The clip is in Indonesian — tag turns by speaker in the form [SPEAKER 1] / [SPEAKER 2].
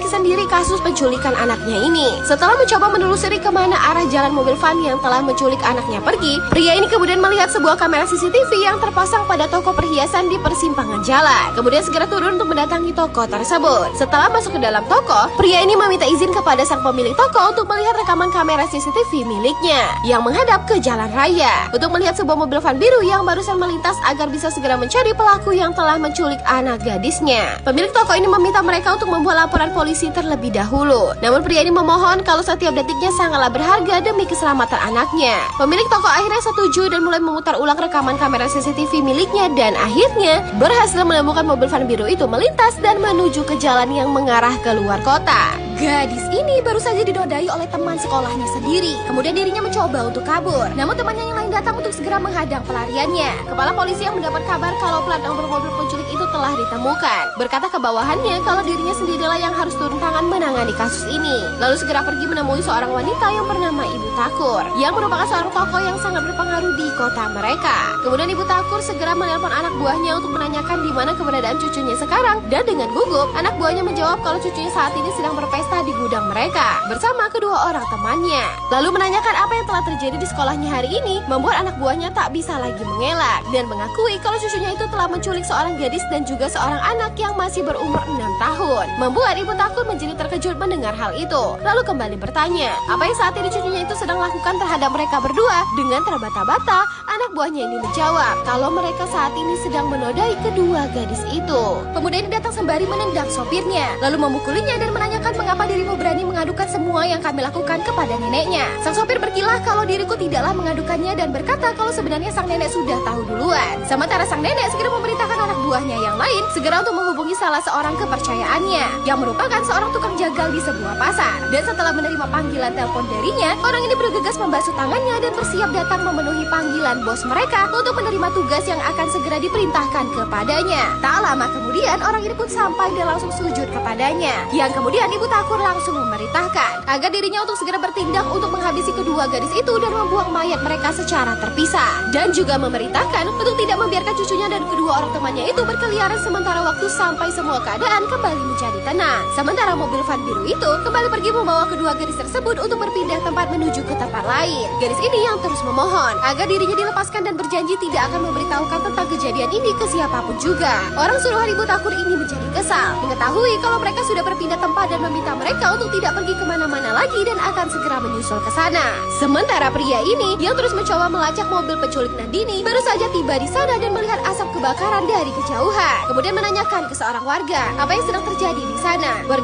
[SPEAKER 1] menyelidiki sendiri kasus penculikan anaknya ini. Setelah mencoba menelusuri kemana arah jalan mobil van yang telah menculik anaknya pergi, pria ini kemudian melihat sebuah kamera CCTV yang terpasang pada toko perhiasan di persimpangan jalan. Kemudian segera turun untuk mendatangi toko tersebut. Setelah masuk ke dalam toko, pria ini meminta izin kepada sang pemilik toko untuk melihat rekaman kamera CCTV miliknya yang menghadap ke jalan raya untuk melihat sebuah mobil van biru yang barusan melintas agar bisa segera mencari pelaku yang telah menculik anak gadisnya. Pemilik toko ini meminta mereka untuk membuat laporan polisi terlebih dahulu. Namun pria ini memohon kalau setiap detiknya sangatlah berharga demi keselamatan anaknya. Pemilik toko akhirnya setuju dan mulai memutar ulang rekaman kamera CCTV miliknya dan akhirnya berhasil menemukan mobil van biru itu melintas dan menuju ke jalan yang mengarah ke luar kota. Gadis ini baru saja dinodai oleh teman sekolahnya sendiri. Kemudian dirinya mencoba untuk kabur. Namun temannya yang lain datang untuk segera menghadang pelariannya. Kepala polisi yang mendapat kabar kalau plat nomor mobil penculik itu telah ditemukan, berkata ke bawahannya kalau dirinya sendirilah yang harus turun tangan menangani kasus ini. Lalu segera pergi menemui seorang wanita yang bernama Ibu Takur, yang merupakan seorang tokoh yang sangat berpengaruh di kota mereka. Kemudian Ibu Takur segera menelpon anak buahnya untuk menanyakan di mana keberadaan cucunya sekarang, dan dengan gugup anak buahnya menjawab kalau cucunya saat ini sedang berpesta di gudang mereka bersama kedua orang temannya. Lalu menanyakan apa yang telah terjadi di sekolahnya hari ini membuat anak buahnya tak bisa lagi mengelak dan mengakui kalau cucunya itu telah menculik seorang gadis dan juga seorang anak yang masih berumur 6 tahun. Membuat Ibu Takur menjadi terkejut mendengar hal itu. Lalu kembali bertanya, apa yang saat ini cucunya itu sedang lakukan terhadap mereka berdua. Dengan terbata-bata, anak buahnya ini menjawab kalau mereka saat ini sedang menodai kedua gadis itu. Pemuda ini datang sembari menendang sopirnya, lalu memukulinya dan menanyakan mengapa dirimu berani mengadukan semua yang kami lakukan kepada neneknya. Sang sopir berkilah kalau diriku tidaklah mengadukannya dan berkata kalau sebenarnya sang nenek sudah tahu duluan. Sementara sang nenek segera memerintahkan anak buahnya yang lain segera untuk menghubungi salah seorang kepercayaannya yang merupakan seorang tukang jagal di sebuah pasar. Dan setelah menerima panggilan telepon darinya, orang ini bergegas membasuh tangannya dan bersiap datang memenuhi panggilan bos mereka untuk menerima tugas yang akan segera diperintahkan kepadanya. Tak lama kemudian orang ini pun sampai dan langsung sujud kepadanya, yang kemudian Ibu Takur langsung memerintahkan agar dirinya untuk segera bertindak untuk menghabisi kedua gadis itu dan membuang mayat mereka secara terpisah, dan juga memerintahkan untuk tidak membiarkan cucunya dan kedua orang temannya itu berkeliaran sementara waktu sampai semua keadaan kembali menjadi tenang. Sementara mobil van biru itu kembali pergi membawa kedua gadis tersebut untuk berpindah tempat menuju ke tempat lain. Gadis ini yang terus memohon agar dirinya dilepaskan dan berjanji tidak akan memberitahukan tentang kejadian ini ke siapapun juga. Orang suruhan Ibu Takur ini menjadi kesal mengetahui kalau mereka sudah berpindah tempat dan meminta mereka untuk tidak pergi kemana-mana lagi dan akan segera menyusul ke sana. Sementara pria ini yang terus mencoba melacak mobil penculik Nandini baru saja tiba di sana dan melihat asap kebakaran dari kejauhan. Kemudian menanyakan ke seorang warga apa yang sedang terjadi di sana.